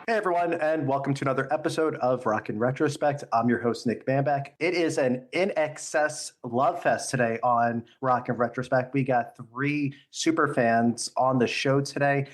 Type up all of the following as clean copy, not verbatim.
Hey everyone, and welcome to another episode of Rock in Retrospect. I'm your host, Nick Bambach. It is an INXS love fest today on Rock in Retrospect. We got three super fans on the show today.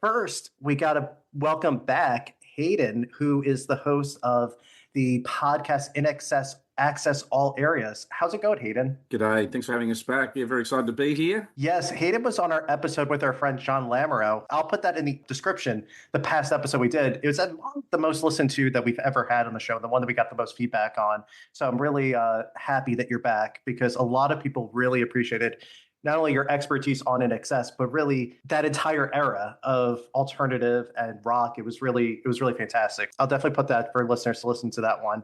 First, we got to welcome back Hayden, who is the host of the podcast INXS Access All Areas. How's it going, Hayden? G'day. Thanks for having us back. We're very excited to be here. Yes, Hayden was on our episode with our friend John Lamoureux. I'll put that in the description. The past episode we did, it was the most listened to that we've ever had on the show, the one that we got the most feedback on. So I'm really happy that you're back because a lot of people really appreciated not only your expertise on INXS, but really that entire era of alternative and rock. It was really fantastic. I'll definitely put that for listeners to listen to that one.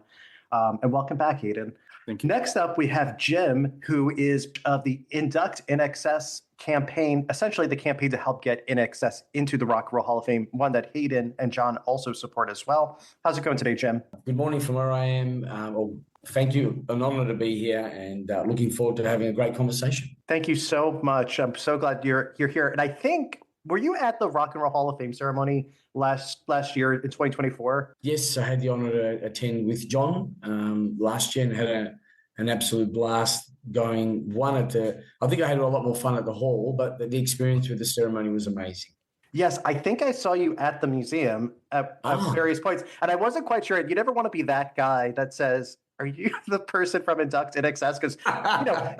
And welcome back, Hayden. Thank you. Next up, we have Jim, who is of the Induct INXS campaign, essentially the campaign to help get INXS into the Rock and Roll Hall of Fame, one that Hayden and John also support as well. How's it going today, Jim? Good morning from where I am. Thank you. An honor to be here and looking forward to having a great conversation. Thank you so much. I'm so glad you're here. And I think, were you at the Rock and Roll Hall of Fame ceremony last year in 2024? Yes, I had the honor to attend with John last year and had an absolute blast going. I think I had a lot more fun at the hall, but the experience with the ceremony was amazing. Yes, I think I saw you at the museum at various points. And I wasn't quite sure. You never want to be that guy that says, are you the person from Induct INXS? Because,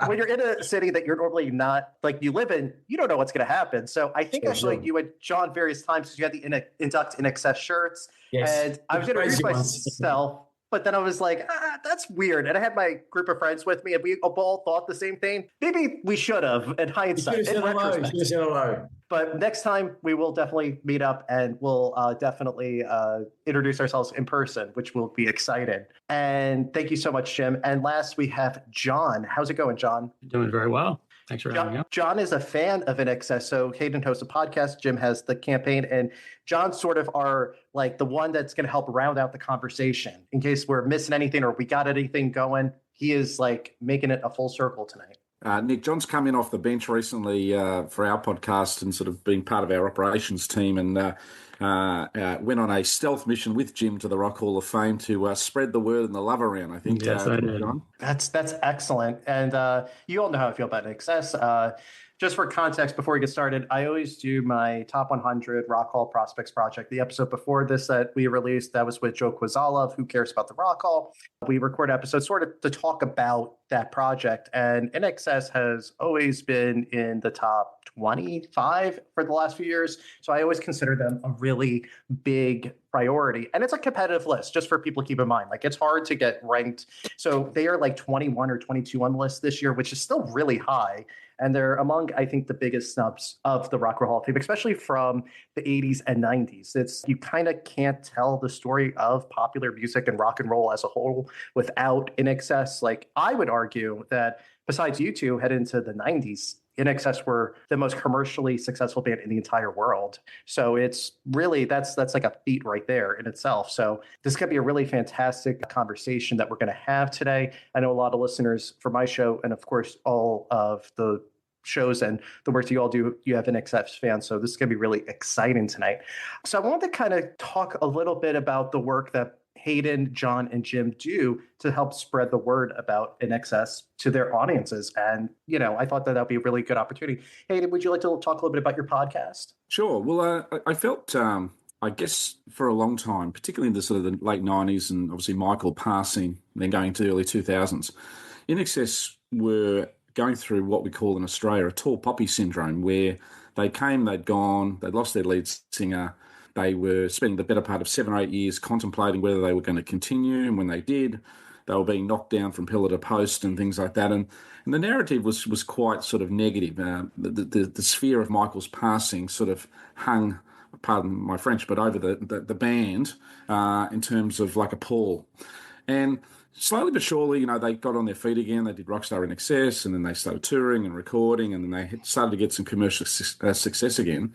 when you're in a city that you're normally not, like you live in, you don't know what's going to happen. So I think I saw you at John various times because you had the Induct INXS shirts. Yes. And I was introduced myself, but then I was like, that's weird. And I had my group of friends with me and we all thought the same thing. Maybe we should have in hindsight. In retrospect. But next time we will definitely meet up and we'll definitely introduce ourselves in person, which will be exciting. And thank you so much, Jim. And last we have John. How's it going, John? Doing very well. Thanks for having me. John is a fan of INXS. So Hayden hosts a podcast. Jim has the campaign. And John's sort of the one that's going to help round out the conversation in case we're missing anything or we got anything going. He is making it a full circle tonight. Nick, John's come in off the bench recently for our podcast and sort of been part of our operations team and went on a stealth mission with Jim to the Rock Hall of Fame to spread the word and the love around, I think. Yes, I did. John? That's excellent. And you all know how I feel about INXS. Just for context, before we get started, I always do my top 100 Rock Hall Prospects Project. The episode before this that we released, that was with Joe Quazala of Who Cares About the Rock Hall. We record episodes sort of to talk about that project. And INXS has always been in the top 25 for the last few years. So I always consider them a really big priority. And it's a competitive list, just for people to keep in mind. It's hard to get ranked. So they are 21 or 22 on the list this year, which is still really high. And they're among, I think, the biggest snubs of the Rock and Roll Hall of Fame, especially from the 80s and 90s. You kind of can't tell the story of popular music and rock and roll as a whole without INXS. I would argue that besides you two head into the 90s, INXS were the most commercially successful band in the entire world. So it's really, that's like a feat right there in itself. So this could be a really fantastic conversation that we're going to have today. I know a lot of listeners for my show, and of course, all of the shows and the work you all do, you have INXS fans. So this is going to be really exciting tonight. So I wanted to kind of talk a little bit about the work that Hayden, John, and Jim do to help spread the word about INXS to their audiences. And, I thought that would be a really good opportunity. Hayden, would you like to talk a little bit about your podcast? Sure. Well, I felt, I guess for a long time, particularly in the sort of the late 90s and obviously Michael passing, then going to the early 2000s, INXS were going through what we call in Australia a tall poppy syndrome, where they came, they'd gone, they'd lost their lead singer. They were spending the better part of 7 or 8 years contemplating whether they were going to continue. And when they did, they were being knocked down from pillar to post and things like that. And the narrative was quite sort of negative. The sphere of Michael's passing sort of hung, pardon my French, but over the band in terms of like a pall. And slowly but surely, they got on their feet again. They did Rockstar INXS, and then they started touring and recording, and then they started to get some commercial success again.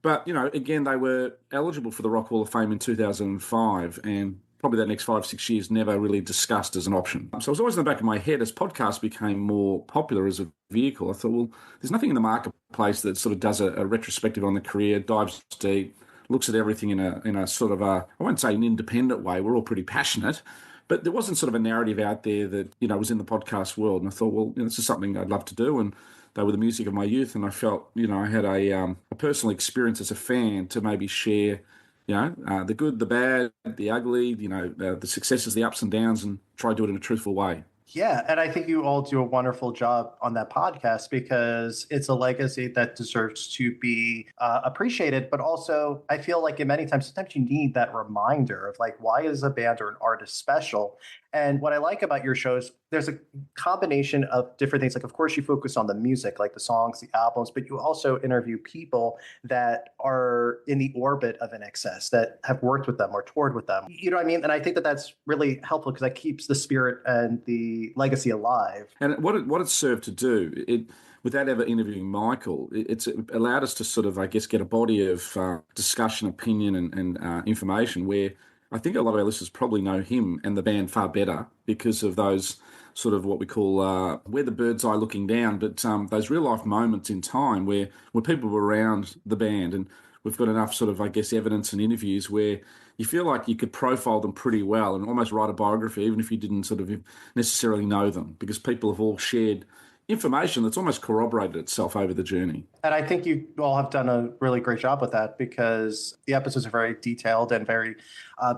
But, again, they were eligible for the Rock Hall of Fame in 2005, and probably that next 5-6 years never really discussed as an option. So it was always in the back of my head as podcasts became more popular as a vehicle. I thought, well, there's nothing in the marketplace that sort of does a retrospective on the career, dives deep, looks at everything in a sort of I won't say an independent way. We're all pretty passionate, but there wasn't sort of a narrative out there that, was in the podcast world. And I thought, well, this is something I'd love to do. And they were the music of my youth. And I felt, I had a personal experience as a fan to maybe share, the good, the bad, the ugly, the successes, the ups and downs, and try to do it in a truthful way. Yeah, and I think you all do a wonderful job on that podcast because it's a legacy that deserves to be appreciated. But also, I feel like sometimes you need that reminder of like, why is a band or an artist special? And what I like about your shows, there's a combination of different things. Like, of course, you focus on the music, like the songs, the albums, but you also interview people that are in the orbit of INXS, that have worked with them or toured with them. You know what I mean? And I think that that's really helpful because that keeps the spirit and the legacy alive. And what it served to do, without ever interviewing Michael, it's allowed us to sort of, I guess, get a body of discussion, opinion, and information where I think a lot of our listeners probably know him and the band far better because of those sort of what we call we're the bird's eye looking down, but those real life moments in time where people were around the band, and we've got enough sort of, I guess, evidence and interviews where you feel like you could profile them pretty well and almost write a biography, even if you didn't sort of necessarily know them, because people have all shared information that's almost corroborated itself over the journey. And I think you all have done a really great job with that because the episodes are very detailed and very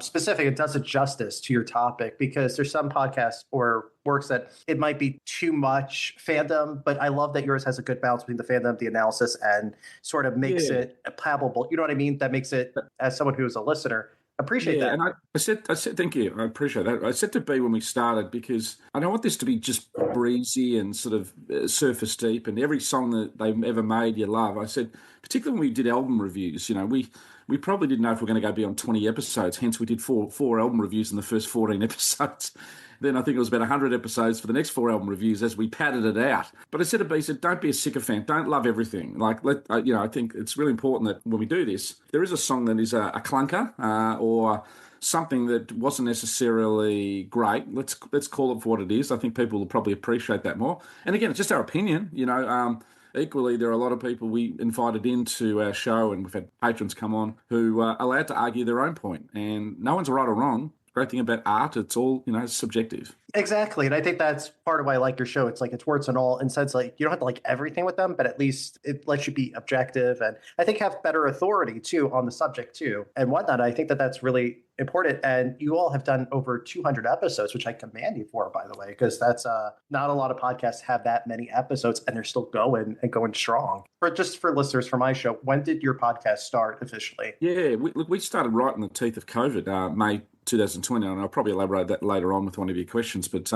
specific. It does it justice to your topic because there's some podcasts or works that it might be too much fandom, but I love that yours has a good balance between the fandom, the analysis, and sort of makes it palpable. You know what I mean? That makes it, as someone who is a listener, appreciate that. And I said, thank you. I appreciate that. I said to B when we started, because I don't want this to be just breezy and sort of surface deep and every song that they've ever made you love. I said, particularly when we did album reviews, we probably didn't know if we were going to go beyond 20 episodes. Hence, we did four album reviews in the first 14 episodes. Then I think it was about 100 episodes for the next 4 album reviews as we padded it out. But I said to B, don't be a sycophant. Don't love everything. I think it's really important that when we do this, there is a song that is a clunker or something that wasn't necessarily great. Let's call it for what it is. I think people will probably appreciate that more. And again, it's just our opinion. Equally, there are a lot of people we invited into our show, and we've had patrons come on who are allowed to argue their own point. And no one's right or wrong. Great thing about art, it's all, subjective. Exactly. And I think that's part of why I like your show. It's like it's warts and all, in sense like you don't have to like everything with them, but at least it lets you be objective and I think have better authority too on the subject too and whatnot. I think that that's really important. And you all have done over 200 episodes, which I commend you for, by the way, because that's not a lot of podcasts have that many episodes and they're still going and going strong. For listeners for my show, when did your podcast start officially? Yeah, we started right in the teeth of COVID, May 2020, and I'll probably elaborate that later on with one of your questions. But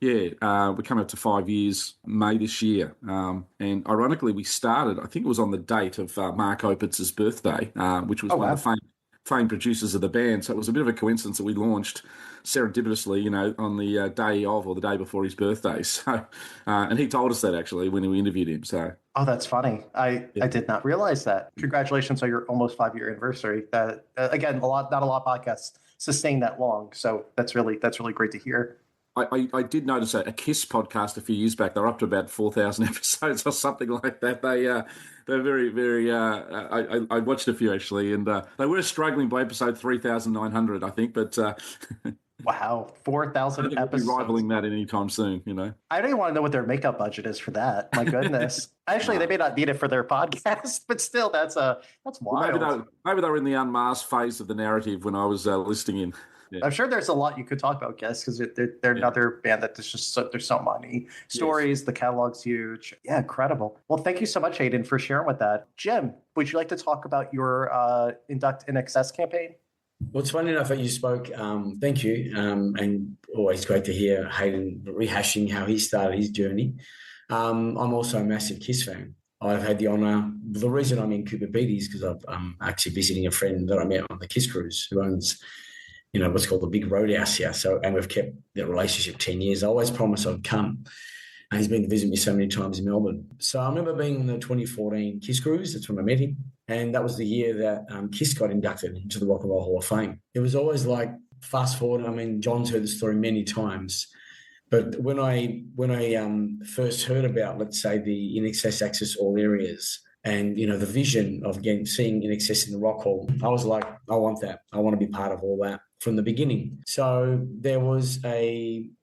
we come up to 5 years May this year. And ironically, we started, I think it was on the date of Mark Opitz's birthday, which was one of the famed producers of the band. So it was a bit of a coincidence that we launched serendipitously, on the day of or the day before his birthday. So, and he told us that actually when we interviewed him. So. Oh, that's funny. I did not realize that. Congratulations on your almost 5-year anniversary. Again, not a lot of podcasts sustain that long. So that's really great to hear. I did notice a KISS podcast a few years back. They're up to about 4,000 episodes or something like that. They're very, very. I watched a few actually, and they were struggling by episode 3,900, I think. But wow, 4,000 episodes. We'll be rivaling that anytime soon. I don't even want to know what their makeup budget is for that. My goodness. Actually, they may not need it for their podcast, but still, that's wild. Well, maybe they were in the unmasked phase of the narrative when I was listening in. Yeah. I'm sure there's a lot you could talk about, guys, because they're another band that there's just there's so many stories. Yes. The catalog's huge. Yeah, incredible. Well, thank you so much, Hayden, for sharing with that. Jim, would you like to talk about your Induct INXS campaign? Well, it's funny enough that you spoke. Thank you. And always great to hear Hayden rehashing how he started his journey. I'm also a massive KISS fan. I've had the honour. The reason I'm in Cooper Beatty is because I'm actually visiting a friend that I met on the KISS cruise who owns what's called the big roadhouse here. So, and we've kept that relationship 10 years. I always promised I'd come. And he's been to visit me so many times in Melbourne. So I remember being on the 2014 KISS cruise. That's when I met him. And that was the year that KISS got inducted into the Rock and Roll Hall of Fame. It was always like, fast forward, John's heard the story many times. But when I first heard about, let's say, the INXS Access All Areas and the vision of seeing INXS in the Rock Hall, I was like, I want that. I want to be part of all that from the beginning. So there was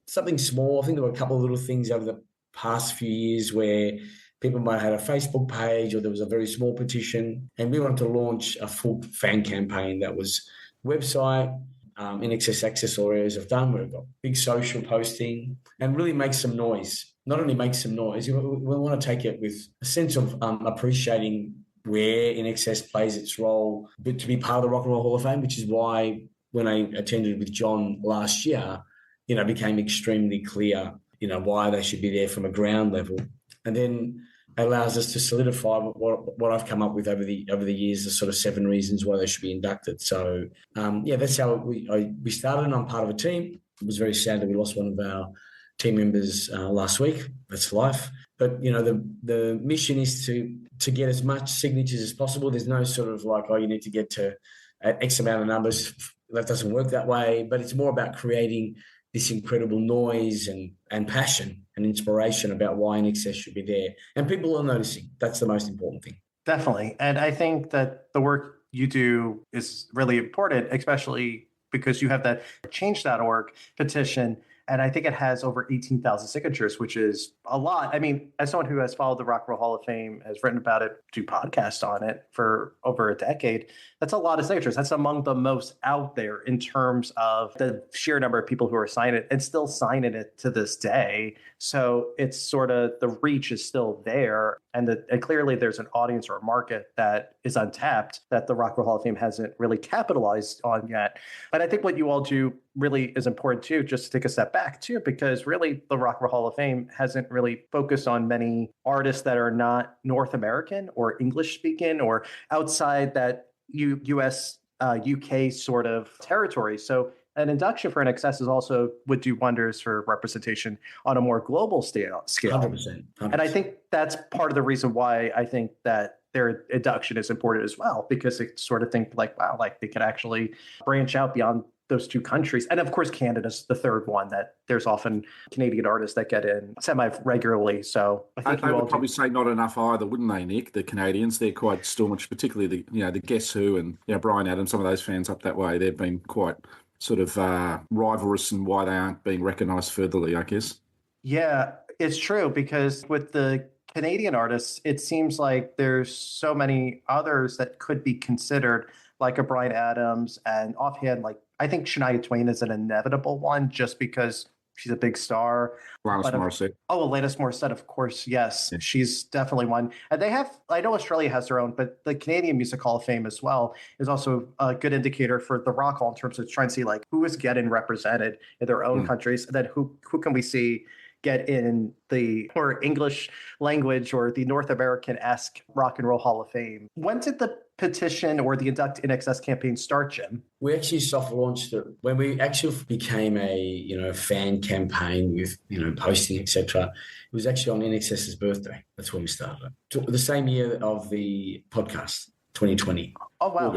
something small. I think there were a couple of little things over the past few years where people might have had a Facebook page, or there was a very small petition, and we wanted to launch a full fan campaign that was website, INXS access all areas have done. We've got big social posting and really make some noise. Not only make some noise, we want to take it with a sense of appreciating where INXS plays its role, but to be part of the Rock and Roll Hall of Fame, which is why when I attended with John last year, it became extremely clear, why they should be there from a ground level. And then it allows us to solidify what I've come up with over the years, the sort of 7 reasons why they should be inducted. So, that's how we started, and I'm part of a team. It was very sad that we lost one of our team members last week. That's life. But, the mission is to get as much signatures as possible. There's no sort of like, you need to get to X amount of numbers. That doesn't work that way. But it's more about creating this incredible noise and passion and inspiration about why INXS should be there. And people are noticing. That's the most important thing. Definitely. And I think that the work you do is really important, especially because you have that change.org petition. And I think it has over 18,000 signatures, which is a lot. I mean, as someone who has followed the Rock and Roll Hall of Fame, has written about it, do podcasts on it for over a decade, that's a lot of signatures. That's among the most out there in terms of the sheer number of people who are signing it and still signing it to this day. So it's sort of, the reach is still there. And clearly there's an audience or a market that is untapped that the Rock and Roll Hall of Fame hasn't really capitalized on yet. But I think what you all do really is important too, just to take a step back too, because really the Rock and Roll Hall of Fame hasn't really focused on many artists that are not North American or English speaking or outside that US, UK sort of territory. So an induction for INXS would do wonders for representation on a more global scale. 100%. And I think that's part of the reason why I think that their induction is important as well, because it sort of think like, wow, like they could actually branch out beyond those 2 countries. And of course, Canada's the third one that there's often Canadian artists that get in semi-regularly. So I think I would probably say not enough either, wouldn't they, Nick? The Canadians, they're quite staunch, particularly the Guess Who and Brian Adams, some of those fans up that way. They've been quite sort of rivalrous in why they aren't being recognised furtherly, I guess. Yeah, it's true, because with the Canadian artists, it seems like there's so many others that could be considered, like a Brian Adams, and offhand, like I think Shania Twain is an inevitable one just because she's a big star. Alanis Morissette. Alanis Morissette, of course, yes. Yeah. She's definitely one. And they have, I know Australia has their own, but the Canadian Music Hall of Fame as well is also a good indicator for the Rock Hall in terms of trying to see like who is getting represented in their own countries, and then who can we see get in the more English language or the North American-esque Rock and Roll Hall of Fame. When did the petition or the Induct INXS campaign start, Jim? We actually soft launched it when we actually became a fan campaign with posting, etc. It was actually on INXS's birthday. That's when we started. The same year of the podcast, 2020. Oh wow!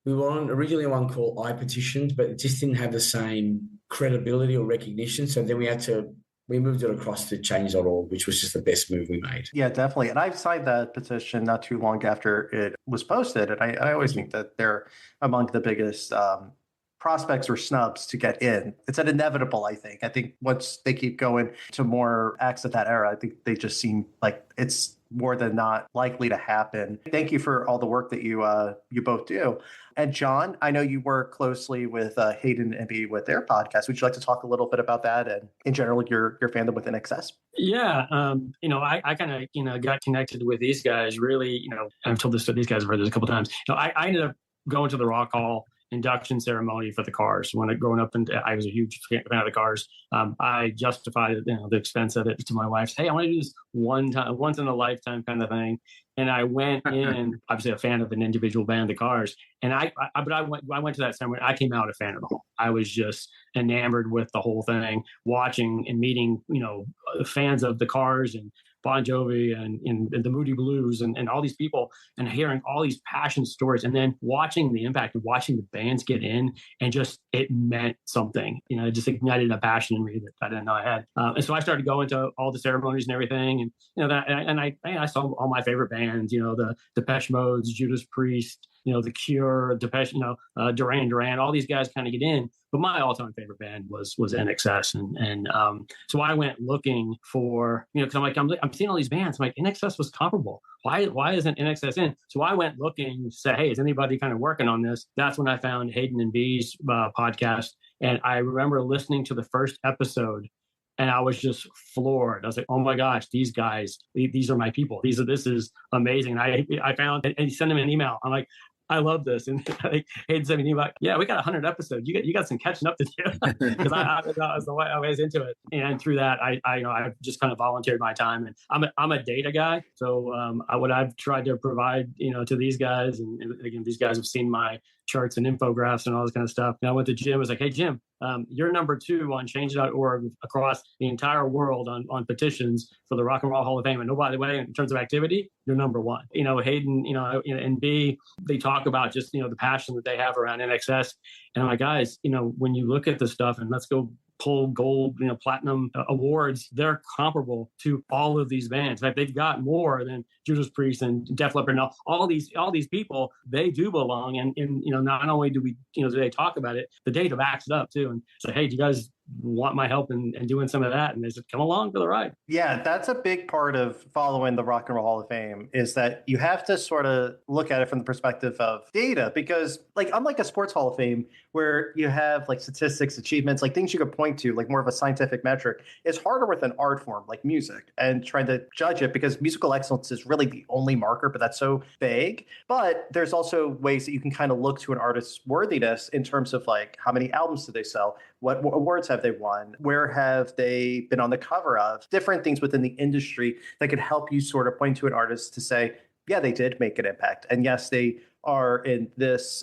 We were originally on one called I Petitioned, but it just didn't have the same credibility or recognition. So then we moved it across to change.org, which was just the best move we made. Yeah, definitely. And I signed that petition not too long after it was posted. And I always think that they're among the biggest prospects or snubs to get in. It's an inevitable, I think. I think once they keep going to more acts of that era, I think they just seem like it's more than not likely to happen. Thank you for all the work that you both do. And John, I know you work closely with Hayden and Emmy with their podcast. Would you like to talk a little bit about that and in general your fandom with INXS? Yeah, I kind of got connected with these guys. Really, I've told this to these guys. I've heard this a couple of times. I ended up going to the Rock Hall induction ceremony for the Cars. Growing up, and I was a huge fan of the Cars. I justified the expense of it to my wife. Hey, I want to do this one time, once in a lifetime kind of thing. And I went in, obviously a fan of an individual band, the Cars. And I went to that ceremony. I came out a fan of the whole. I was just enamored with the whole thing, watching and meeting, fans of the Cars and Bon Jovi and the Moody Blues and all these people, and hearing all these passion stories, and then watching the impact of watching the bands get in, and just it meant something. It just ignited a passion in me that I didn't know I had. And so I started going to all the ceremonies and everything, and I saw all my favorite bands. The Depeche Modes, Judas Priest, The Cure, Depeche, Duran Duran, all these guys kind of get in. But my all-time favorite band was INXS, and so I went looking for, because I'm seeing all these bands. I'm like, INXS was comparable. Why isn't INXS in? So I went looking to say, hey, is anybody kind of working on this? That's when I found Hayden and B's podcast, and I remember listening to the first episode. And I was just floored. I was like, "Oh my gosh, these guys! These are my people. This is amazing." And I found and he sent him an email. I'm like, "I love this." And Hayden sent me an email. Like, yeah, we got 100 episodes. You got some catching up to do, because I was into it. And through that, I just kind of volunteered my time. And I'm a data guy, so what I've tried to provide to these guys, and again, these guys have seen my charts and infographics and all this kind of stuff. And I went to Jim. I was like, "Hey, Jim, you're number 2 on Change.org across the entire world on petitions for the Rock and Roll Hall of Fame. And oh, by the way, in terms of activity, you're number 1." Hayden, and B, they talk about just, the passion that they have around INXS. And I'm like, guys, when you look at this stuff, and let's go pull gold, platinum awards, they're comparable to all of these bands. In fact, they've got more than Judas Priest and Def Leppard and all these people. They do belong, and not only do we, do they talk about it, the data backs it up too, and say, hey, do you guys want my help in doing some of that? And they said, come along for the ride. Yeah, that's a big part of following the Rock and Roll Hall of Fame, is that you have to sort of look at it from the perspective of data, because unlike a sports Hall of Fame where you have statistics, achievements, things you could point to, more of a scientific metric, it's harder with an art form like music and trying to judge it, because musical excellence is really the only marker, but that's so vague. But there's also ways that you can kind of look to an artist's worthiness in terms of how many albums did they sell? What awards have they won? Where have they been on the cover of? Different things within the industry that could help you sort of point to an artist to say, yeah, they did make an impact. And yes, they are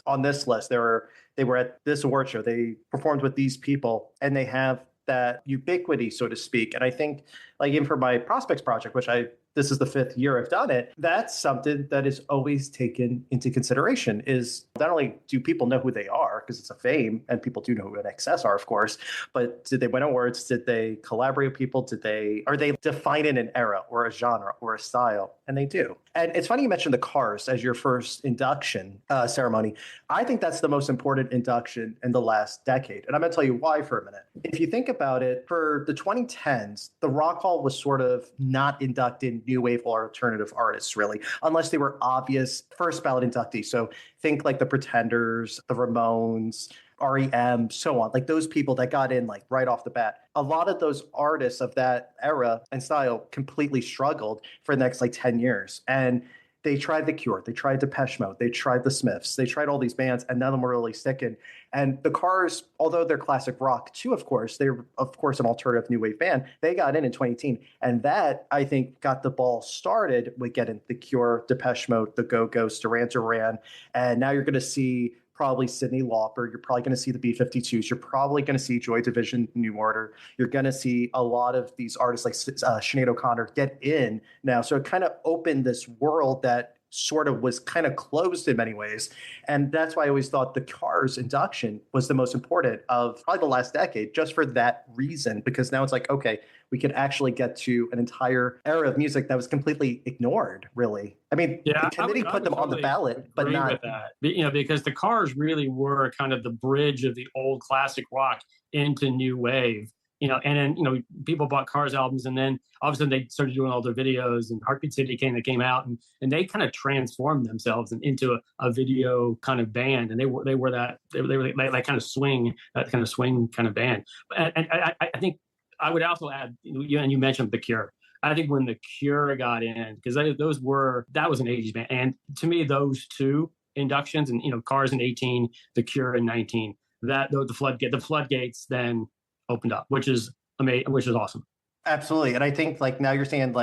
on this list. They were at this award show. They performed with these people, and they have that ubiquity, so to speak. And I think, even for my prospects project, which this is the 5th year I've done it, that's something that is always taken into consideration, is not only do people know who they are, because it's a fame, and people do know who INXS are, of course, but did they win awards? Did they collaborate with people? Are they defining an era or a genre or a style? And they do. And it's funny you mentioned the Cars as your first induction ceremony. I think that's the most important induction in the last decade. And I'm going to tell you why for a minute. If you think about it, for the 2010s, the Rock Hall was sort of not inducting new wave or alternative artists, really, unless they were obvious first ballot inductees. So think the Pretenders, the Ramones, REM, so on, those people that got in right off the bat. A lot of those artists of that era and style completely struggled for the next 10 years. And they tried The Cure, they tried Depeche Mode, they tried the Smiths, they tried all these bands, and none of them were really sticking. And the Cars, although they're classic rock too, of course, they're an alternative new wave band. They got in 2018, and that, I think, got the ball started with getting The Cure, Depeche Mode, the Go-Go's, Duran Duran, and now you're going to see probably Cyndi Lauper. You're probably going to see the B-52s. You're probably going to see Joy Division, New Order. You're going to see a lot of these artists like Sinead O'Connor get in now. So it kind of opened this world that sort of was kind of closed in many ways. And that's why I always thought the Cars induction was the most important of probably the last decade, just for that reason, because now it's okay, we could actually get to an entire era of music that was completely ignored, really. I mean, yeah, the committee put them on the ballot, but not with that. Because the Cars really were kind of the bridge of the old classic rock into new wave. And then, people bought Cars albums, and then all of a sudden they started doing all their videos, and Heartbeat City came out, and they kind of transformed themselves into a video kind of band. And they were that kind of swing kind of band. And I think I would also add, and you mentioned The Cure. I think when The Cure got in, because that was an 80s band. And to me, those two inductions, and, Cars in 18, The Cure in 19, the floodgates then opened up, which is amazing, which is awesome. Absolutely. And I think now you're saying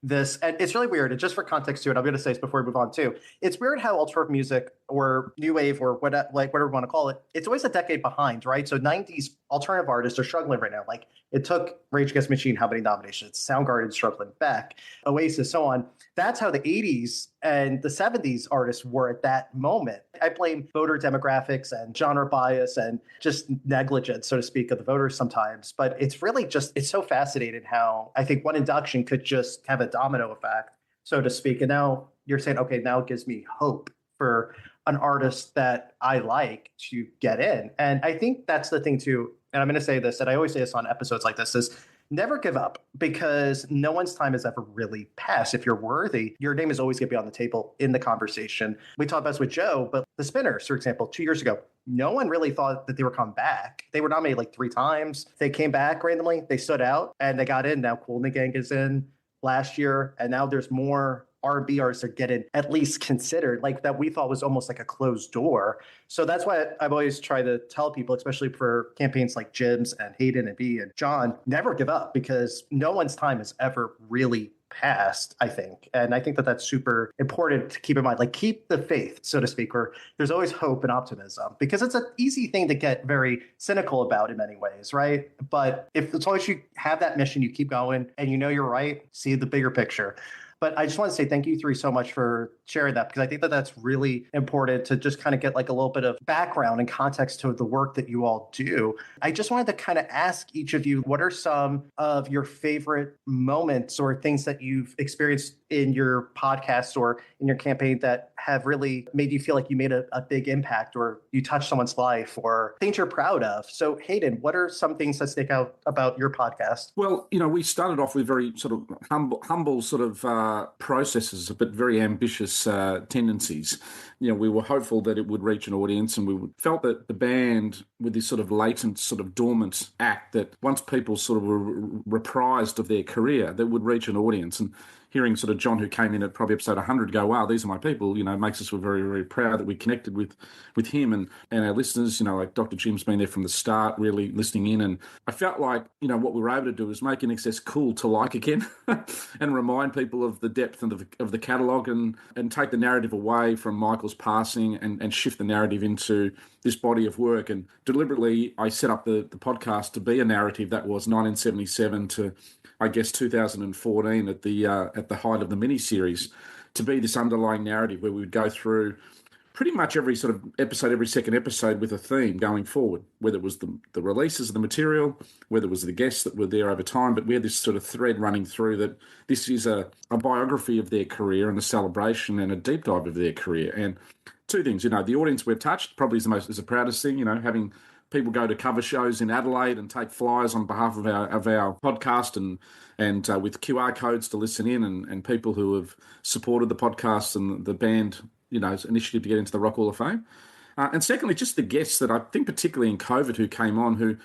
this, and it's really weird. And just for context to it, I'm going to say this before we move on too. It's weird how alternative music or new wave or whatever you want to call it, it's always a decade behind, right? So 90s alternative artists are struggling right now. Like it took Rage Against the Machine how many nominations? Soundgarden struggling, Beck, Oasis, so on. That's how the 80s and the 70s artists were at that moment. I blame voter demographics and genre bias and just negligence, so to speak, of the voters sometimes. But it's really just, it's so fascinating how I think one induction could just have a domino effect, so to speak. And now you're saying, okay, now it gives me hope for an artist that I like to get in. And I think that's the thing too. And I'm going to say this, and I always say this on episodes like this, is never give up, because no one's time has ever really passed. If you're worthy, your name is always going to be on the table in the conversation. We talked about this with Joe, but the Spinners, for example, 2 years ago, no one really thought that they were coming back. They were nominated like 3 times. They came back randomly. They stood out and they got in. Now Kool and the Gang is in last year. And now there's more R&B artists are getting at least considered, like that we thought was almost like a closed door. So that's why I've always tried to tell people, especially for campaigns like Jim's and Hayden and B and John, never give up, because no one's time has ever really passed, I think. And I think that that's super important to keep in mind, like keep the faith, so to speak, where there's always hope and optimism, because it's an easy thing to get very cynical about in many ways, right? But if as long as you have that mission, you keep going and you know you're right, see the bigger picture. But I just want to say thank you three so much for sharing that, because I think that that's really important to just kind of get like a little bit of background and context to the work that you all do. I just wanted to kind of ask each of you, what are some of your favorite moments or things that you've experienced in your podcast or in your campaign that have really made you feel like you made a big impact, or you touched someone's life, or things you're proud of? So Hayden, what are some things that stick out about your podcast? Well, we started off with very sort of humble sort of processes, but very ambitious tendencies. We were hopeful that it would reach an audience, and we felt that the band, with this sort of latent, sort of dormant act, that once people sort of were reprised of their career, that would reach an audience. And hearing sort of John, who came in at probably episode 100, go, wow, these are my people, makes us feel very, very proud that we connected with him and our listeners, like Dr. Jim's been there from the start, really listening in. And I felt like, what we were able to do is make INXS cool to like again and remind people of the depth of the catalogue and take the narrative away from Michael's passing and shift the narrative into this body of work. And deliberately, I set up the podcast to be a narrative that was 1977 to, I guess, 2014 at the height of the miniseries, to be this underlying narrative where we would go through pretty much every sort of episode, every second episode, with a theme going forward, whether it was the releases of the material, whether it was the guests that were there over time. But we had this sort of thread running through that this is a biography of their career and a celebration and a deep dive of their career. And two things, the audience we've touched probably is the proudest thing, having people go to cover shows in Adelaide and take flyers on behalf of our podcast and with QR codes to listen in, and people who have supported the podcast and the band, initiative to get into the Rock Hall of Fame. And secondly, just the guests that I think, particularly in COVID, who came on, who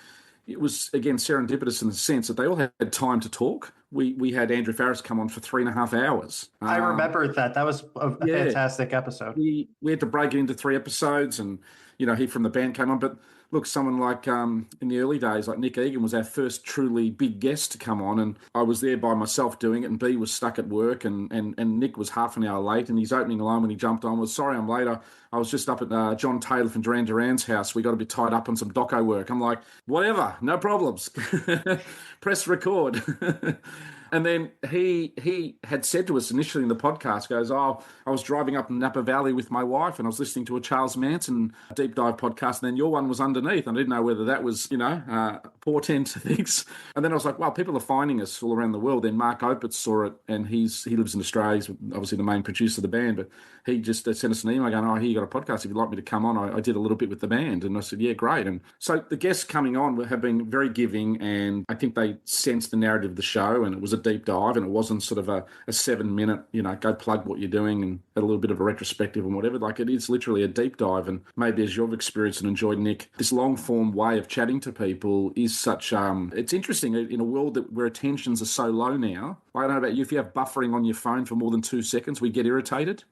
it was, again, serendipitous in the sense that they all had time to talk. We had Andrew Farris come on for 3.5 hours. I remember that. That was a fantastic episode. We had to break it into 3 episodes, and, he from the band came on. But look, someone like in the early days, like Nick Egan was our first truly big guest to come on, and I was there by myself doing it, and B was stuck at work, and Nick was half an hour late, and his opening line when he jumped on was, "Sorry, I'm late. I was just up at John Taylor from Duran Duran's house. We got a bit tied up on some doco work." I'm like, whatever, no problems. Press record. And then he had said to us initially in the podcast, goes, "Oh, I was driving up in Napa Valley with my wife and I was listening to a Charles Manson deep dive podcast, and then your one was underneath. I didn't know whether that was, portent to things." And then I was like, "Well, people are finding us all around the world." Then Mark Opitz saw it, and he lives in Australia. He's obviously the main producer of the band, but he just sent us an email going, "Oh, here you got a podcast. If you'd like me to come on, I did a little bit with the band." And I said, "Yeah, great." And so the guests coming on have been very giving, and I think they sensed the narrative of the show, and it was a deep dive, and it wasn't sort of a 7-minute, go plug what you're doing and a little bit of a retrospective and whatever. Like, it is literally a deep dive. And maybe as you've experienced and enjoyed, Nick, this long form way of chatting to people is such, it's interesting in a world where attentions are so low now. I don't know about you, if you have buffering on your phone for more than 2 seconds, we get irritated,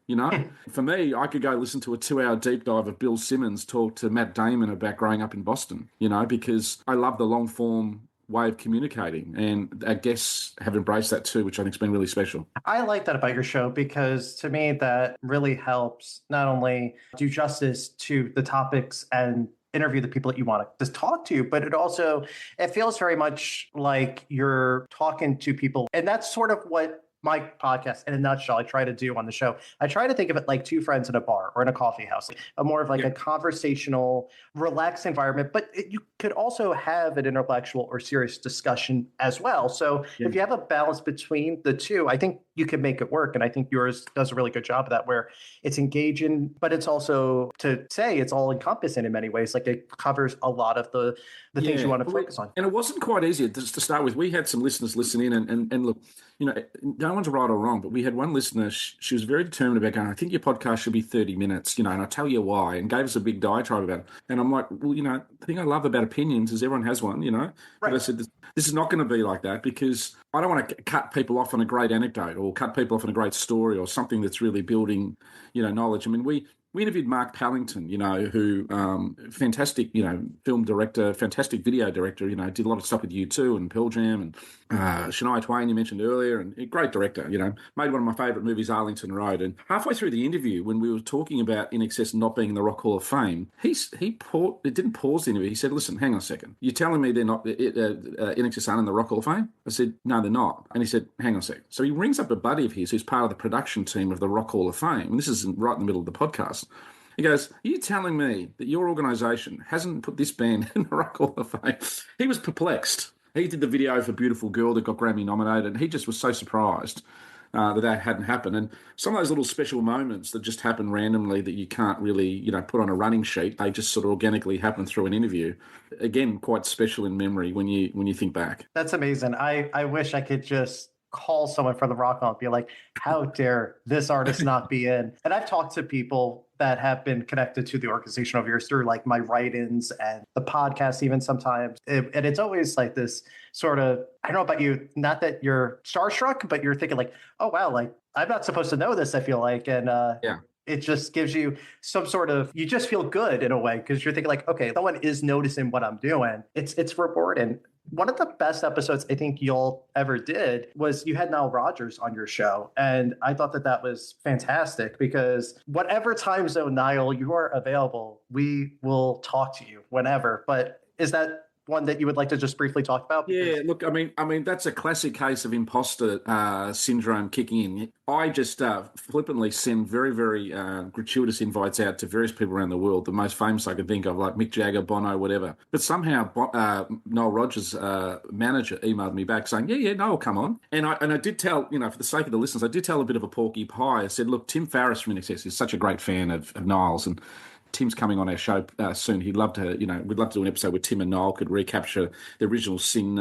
For me, I could go listen to a 2-hour deep dive of Bill Simmons talk to Matt Damon about growing up in Boston, because I love the long form way of communicating, and our guests have embraced that too, which I think has been really special. I like that about your show because to me, that really helps not only do justice to the topics and interview the people that you want to just talk to, but it feels very much like you're talking to people. And that's sort of what my podcast, in a nutshell, I try to do on the show. I try to think of it like two friends in a bar or in a coffee house, a more of like a conversational, relaxed environment. But you could also have an intellectual or serious discussion as well. So if you have a balance between the two, I think you can make it work. And I think yours does a really good job of that, where it's engaging, but it's also, to say, it's all encompassing in many ways. Like it covers a lot of the things you want to focus on. And it wasn't quite easy to start with. We had some listeners listen in and look, no one's right or wrong, but we had one listener, she was very determined about going, I think your podcast should be 30 minutes, and I'll tell you why, and gave us a big diatribe about it. And I'm like, well, the thing I love about opinions is everyone has one, Right. But I said, this is not going to be like that, because I don't want to cut people off on a great anecdote or cut people off on a great story or something that's really building, knowledge. I mean, we interviewed Mark Pallington, who fantastic, film director, fantastic video director, did a lot of stuff with U2 and Pearl Jam, and Shania Twain you mentioned earlier, and a great director, made one of my favourite movies, Arlington Road. And halfway through the interview, when we were talking about INXS not being in the Rock Hall of Fame, it didn't pause the interview. He said, listen, hang on a second. You're telling me they're not, INXS aren't in the Rock Hall of Fame? I said, no, they're not. And he said, hang on a second. So he rings up a buddy of his who's part of the production team of the Rock Hall of Fame. And this is right in the middle of the podcast. He goes, are you telling me that your organisation hasn't put this band in the Rock Hall of Fame? He was perplexed. He did the video for Beautiful Girl that got Grammy nominated, and he just was so surprised that hadn't happened. And some of those little special moments that just happen randomly that you can't really, put on a running sheet, they just sort of organically happen through an interview. Again, quite special in memory when you think back. That's amazing. I wish I could just call someone from the Rock Hall and be like, how dare this artist not be in? And I've talked to people that have been connected to the organization over years through like my write-ins and the podcast even sometimes. And it's always like this sort of, I don't know about you, not that you're starstruck, but you're thinking like, oh, wow, like I'm not supposed to know this, I feel like. And it just gives you some sort of, you just feel good in a way, because you're thinking like, okay, someone is noticing what I'm doing. It's rewarding. One of the best episodes I think y'all ever did was you had Nile Rodgers on your show. And I thought that was fantastic, because whatever time zone, Nile, you are available, we will talk to you whenever. But is that one that you would like to just briefly talk about? Yeah, look, I mean, that's a classic case of imposter syndrome kicking in. I just flippantly send very, very gratuitous invites out to various people around the world. The most famous I could think of, like Mick Jagger, Bono, whatever. But somehow Nile Rodgers' manager emailed me back saying, yeah, Noel, come on. And I did tell, for the sake of the listeners, I did tell a bit of a porky pie. I said, look, Tim Farriss from INXS is such a great fan of Niles, and Tim's coming on our show soon. He'd love to, we'd love to do an episode where Tim and Niall could recapture the original Sin,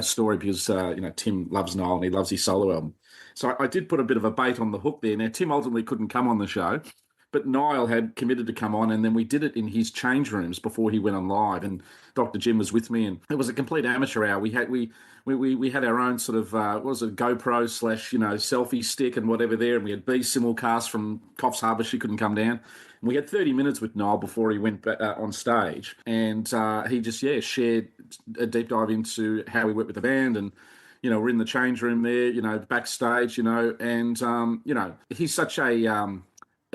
story, because, Tim loves Niall and he loves his solo album. So I did put a bit of a bait on the hook there. Now, Tim ultimately couldn't come on the show, but Niall had committed to come on, and then we did it in his change rooms before he went on live, and Dr. Jim was with me, and it was a complete amateur hour. We had our own sort of GoPro / selfie stick and whatever there, and we had B simulcast from Coffs Harbour. She couldn't come down. And we had 30 minutes with Niall before he went on stage, and he just shared a deep dive into how he worked with the band, and we're in the change room there, backstage, and he's such a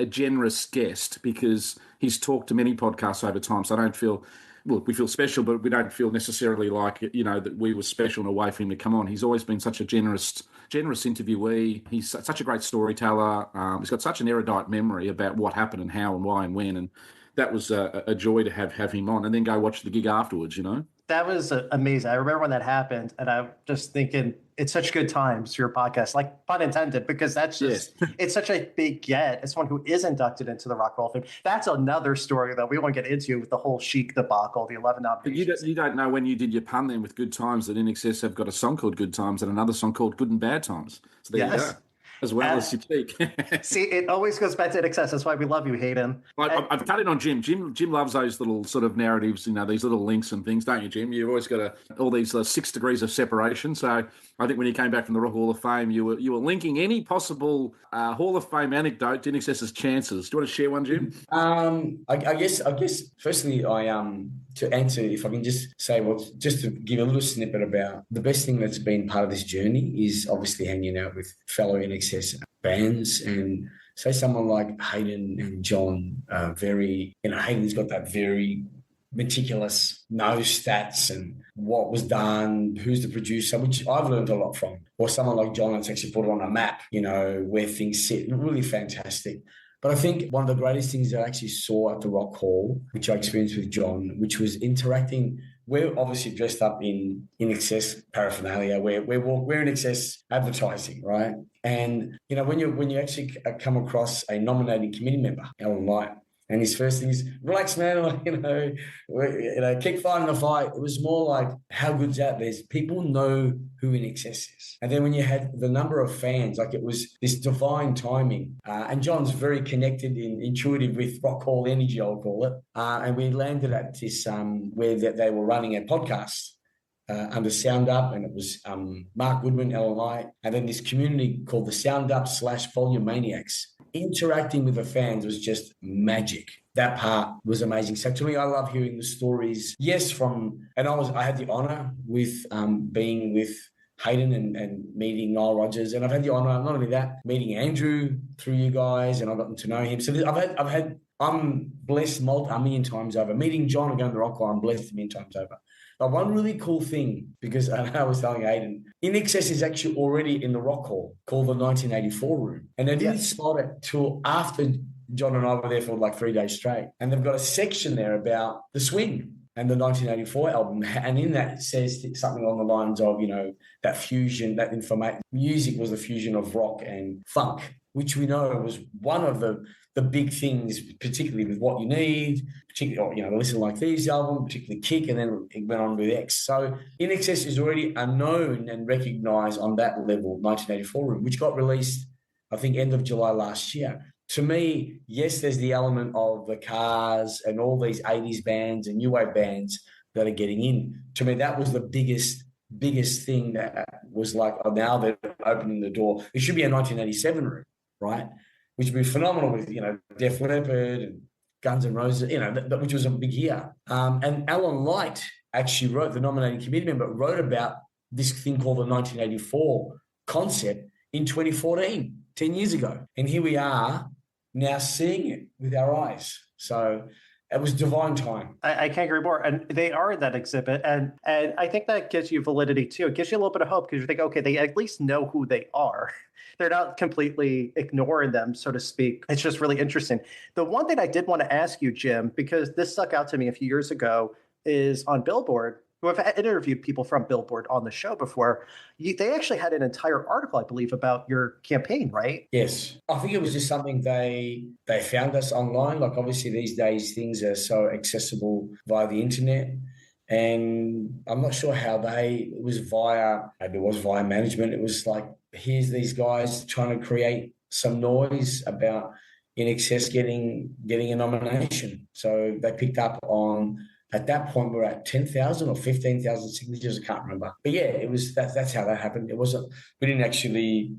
generous guest, because he's talked to many podcasts over time. So I don't feel, look, we feel special, but we don't feel necessarily like, that we were special in a way for him to come on. He's always been such a generous interviewee. He's such a great storyteller. He's got such an erudite memory about what happened and how and why and when. And that was a joy to have him on, and then go watch the gig afterwards, That was amazing. I remember when that happened, and I'm just thinking, it's such good times for your podcast, like pun intended, because that's just, it's such a big get as someone who is inducted into the Rock Hall of Fame. That's another story that we won't get into with the whole Chic debacle, the 11 nominations. But you don't know, when you did your pun then with Good Times, that INXS have got a song called Good Times and another song called Good and Bad Times. So there you go. as well as your cheek. See, it always goes back to INXS. That's why we love you, Hayden. I've cut in on Jim. Jim loves those little sort of narratives, these little links and things, don't you, Jim? You've always got all these 6 degrees of separation. So I think when you came back from the Rock Hall of Fame, you were linking any possible Hall of Fame anecdote to INXS's chances. Do you want to share one, Jim? I guess. Firstly, to answer, if I can just say, just to give a little snippet about the best thing that's been part of this journey is obviously hanging out with fellow INXS bands, and say someone like Hayden and John, Hayden's got that very meticulous knows stats and what was done, who's the producer, which I've learned a lot from. Or someone like John that's actually put it on a map, where things sit. Really fantastic. But I think one of the greatest things I actually saw at the Rock Hall, which I experienced with John, which was interacting. We're obviously dressed up in INXS paraphernalia. We're INXS advertising, right? And when you actually come across a nominating committee member, Alan Light, and his first thing is, relax, man, keep fighting the fight. It was more like, how good's that? There's people know who INXS is. And then when you had the number of fans, it was this divine timing. And John's very connected and intuitive with Rock Hall energy, I'll call it. And we landed at this, where they were running a podcast under Sound Up, and it was Mark Goodwin, Alan Light, and then this community called the Sound Up / Volume Maniacs. Interacting with the fans was just magic. That part was amazing. So to me, I love hearing the stories. Yes, I had the honor with being with Hayden and meeting Nile Rodgers, and I've had the honor, not only that, meeting Andrew through you guys, and I've gotten to know him. So I'm blessed a million times over. Meeting John and going to the Rock Hall, I'm blessed a million times over. But one really cool thing, because I was telling Hayden, INXS is actually already in the Rock Hall called the 1984 room. And they didn't spot it till after John and I were there for 3 days straight. And they've got a section there about the swing and the 1984 album. And in that, it says something along the lines of, that fusion, that music was the fusion of rock and funk, which we know was one of the big things, particularly with What You Need, particularly, Listen Like These album, particularly Kick, and then it went on with X. So INXS is already a known and recognised on that level, 1984 room, which got released, I think, end of July last year. To me, yes, there's the element of the Cars and all these 80s bands and new wave bands that are getting in. To me, that was the biggest thing that was now they're opening the door. It should be a 1987 room, right? Which would be phenomenal with, Def Leppard and Guns N' Roses, which was a big year. And Alan Light actually the nominating committee member, wrote about this thing called the 1984 concept in 2014, 10 years ago. And here we are now seeing it with our eyes. So it was divine time. I can't agree more. And they are in that exhibit. And I think that gives you validity too. It gives you a little bit of hope because you think, okay, they at least know who they are. They're not completely ignoring them, so to speak. It's just really interesting. The one thing I did want to ask you, Jim, because this stuck out to me a few years ago, is on Billboard, who have interviewed people from Billboard on the show before. They actually had an entire article, I believe, about your campaign, right? Yes. I think it was just something they found us online. Obviously these days things are so accessible via the internet. And I'm not sure how maybe it was via management. It was here's these guys trying to create some noise about INXS getting a nomination. So they picked up on, at that point, we're at 10,000 or 15,000 signatures. I can't remember. But yeah, that's how that happened. We didn't actually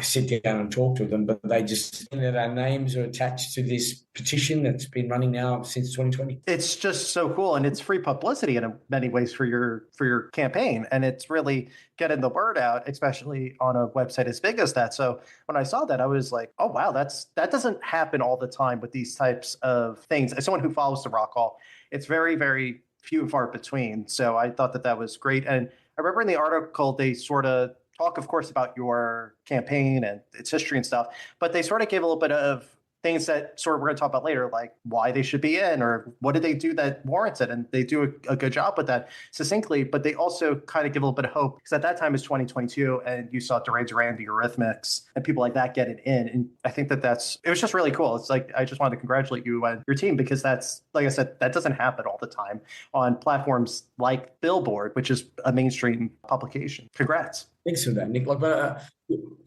sit down and talk to them, but they just, that our names are attached to this petition that's been running now since 2020. It's just so cool, and it's free publicity in many ways for your campaign, and it's really getting the word out, especially on a website as big as that. So when I saw that, I was like, oh wow, that doesn't happen all the time with these types of things. As someone who follows the Rock Hall, it's very, very few and far between. So I thought that was great. And I remember in the article, they sort of talk, of course, about your campaign and its history and stuff, but they sort of gave a little bit of things that sort of we're going to talk about later, like why they should be in or what did they do that warrants it. And they do a good job with that succinctly, but they also kind of give a little bit of hope because at that time it's 2022 and you saw Duran Duran, the Eurythmics, and people like that get it in. And I think it was just really cool. It's like, I just wanted to congratulate you and your team because that's, like I said, that doesn't happen all the time on platforms like Billboard, which is a mainstream publication. Congrats. Thanks for that, Nick.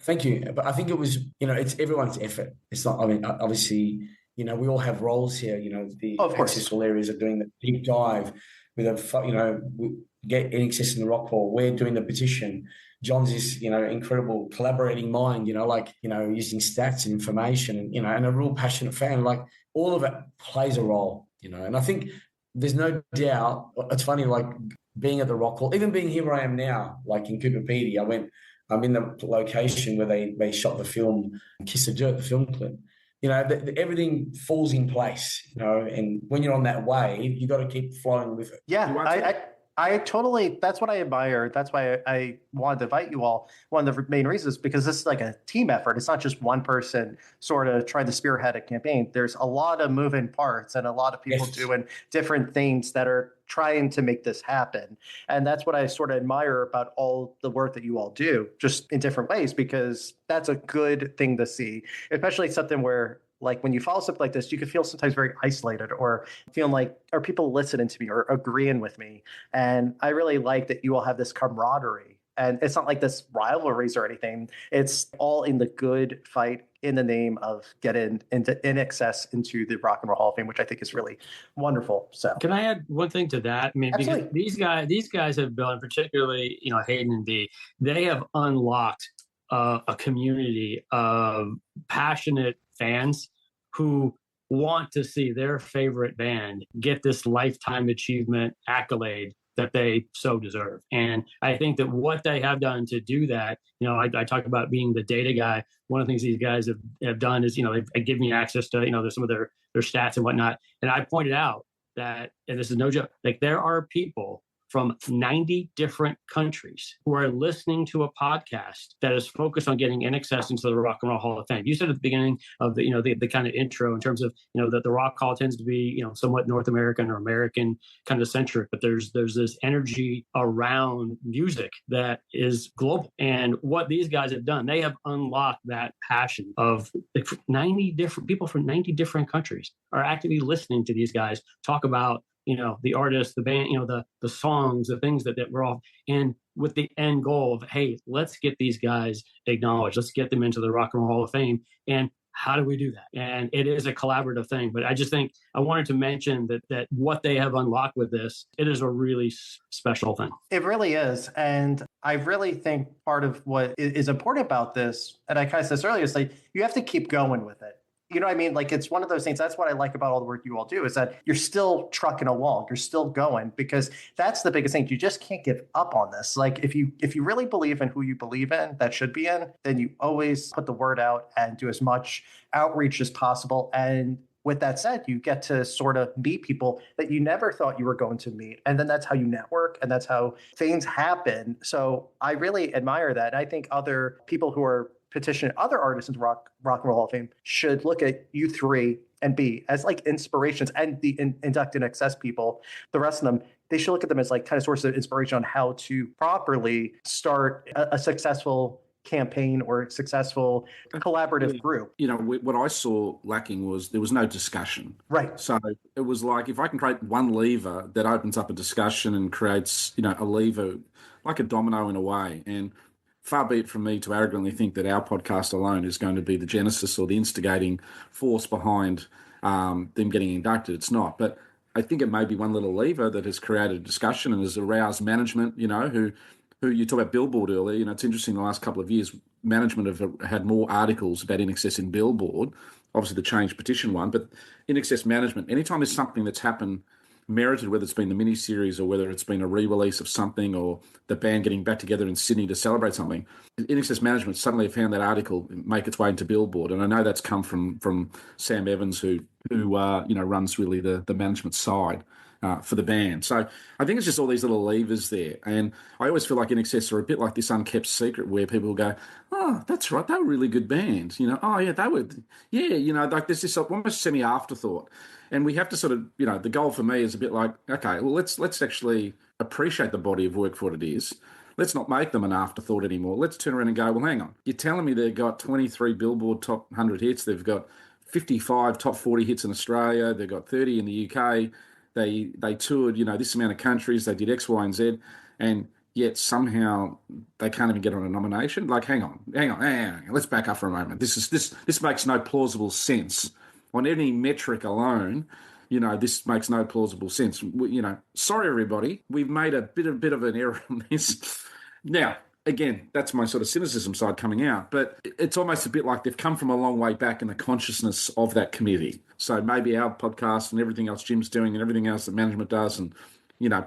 Thank you. But I think it was, it's everyone's effort. It's not. I mean, obviously, we all have roles here. The Of course. ancestral areas are doing the deep dive with we get INXS in the rock hall. We're doing the petition. John's this, incredible collaborating mind. Using stats and information, and a real passionate fan. Like all of it plays a role. And I think there's no doubt. It's funny, like being at the rock hall, even being here where I am now, like in Cooper Pedy, I'm in the location where they shot the film Kiss the Dirt, the film clip. Everything falls in place, and when you're on that wave, you got to keep flowing with it. Yeah, I totally, that's what I admire. That's why I wanted to invite you all. One of the main reasons, because this is like a team effort. It's not just one person sort of trying to spearhead a campaign. There's a lot of moving parts and a lot of people doing different things that are trying to make this happen. And that's what I sort of admire about all the work that you all do, just in different ways, because that's a good thing to see, especially something where, like, when you follow something like this, you can feel sometimes very isolated or feeling like, are people listening to me or agreeing with me? And I really like that you all have this camaraderie. And it's not like this rivalries or anything. It's all in the good fight in the name of getting into INXS into the Rock and Roll Hall of Fame, which I think is really wonderful. So, can I add one thing to that? I mean, absolutely. Because these guys have built, particularly Hayden and B, they have unlocked a community of passionate fans who want to see their favorite band get this lifetime achievement accolade that they so deserve. And I think that what they have done to do that, I talk about being the data guy. One of the things these guys have done is, they give me access to, some of their stats and whatnot. And I pointed out that, and this is no joke, like there are people from 90 different countries who are listening to a podcast that is focused on getting INXS into the Rock and Roll Hall of Fame. You said at the beginning of the kind of intro in terms of, that the Rock Hall tends to be, somewhat North American or American kind of centric, but there's this energy around music that is global. And what these guys have done, they have unlocked that passion of 90 different people from 90 different countries are actively listening to these guys talk about the artist, the band, the songs, the things that we're all, and with the end goal of, hey, let's get these guys acknowledged. Let's get them into the Rock and Roll Hall of Fame. And how do we do that? And it is a collaborative thing. But I just think I wanted to mention that what they have unlocked with this, it is a really special thing. It really is. And I really think part of what is important about this, and I kind of said this earlier, is like you have to keep going with it. You know what I mean? Like, it's one of those things. That's what I like about all the work you all do, is that you're still trucking along. You're still going, because that's the biggest thing. You just can't give up on this. Like, if you really believe in who you believe in, that should be in, then you always put the word out and do as much outreach as possible. And with that said, you get to sort of meet people that you never thought you were going to meet. And then that's how you network, and that's how things happen. So I really admire that. I think other people who are petitioning other artists into Rock and Roll Hall of Fame should look at you three and B as like inspirations, and the Induct and INXS people, the rest of them, they should look at them as like kind of sources of inspiration on how to properly start a successful campaign or successful collaborative group. What I saw lacking was there was no discussion. Right. So it was like, if I can create one lever that opens up a discussion and creates, a lever like a domino in a way. And far be it from me to arrogantly think that our podcast alone is going to be the genesis or the instigating force behind them getting inducted. It's not. But I think it may be one little lever that has created a discussion and has aroused management, who you talk about Billboard earlier. It's interesting, the last couple of years, management have had more articles about INXS in Billboard, obviously the Change Petition one, but INXS management, anytime there's something that's happened merited, whether it's been the mini-series or whether it's been a re-release of something or the band getting back together in Sydney to celebrate something, INXS management suddenly found that article make its way into Billboard. And I know that's come from Sam Evans, who runs really the management side for the band. So I think it's just all these little levers there. And I always feel like INXS are a bit like this unkept secret where people will go, oh, that's right, they were a really good band. Oh, yeah, they were, yeah, like there's this almost semi-afterthought. And we have to sort of, the goal for me is a bit like, okay, well, let's actually appreciate the body of work for what it is. Let's not make them an afterthought anymore. Let's turn around and go, well, hang on. You're telling me they've got 23 Billboard top 100 hits. They've got 55 top 40 hits in Australia. They've got 30 in the UK. They toured, this amount of countries. They did X, Y, and Z. And yet somehow they can't even get on a nomination. Like, hang on, let's back up for a moment. This makes no plausible sense on any metric alone. This makes no plausible sense. Sorry everybody, we've made a bit of an error on this. Now, again, that's my sort of cynicism side coming out, but it's almost a bit like they've come from a long way back in the consciousness of that committee. So maybe our podcast and everything else Jim's doing and everything else that management does, and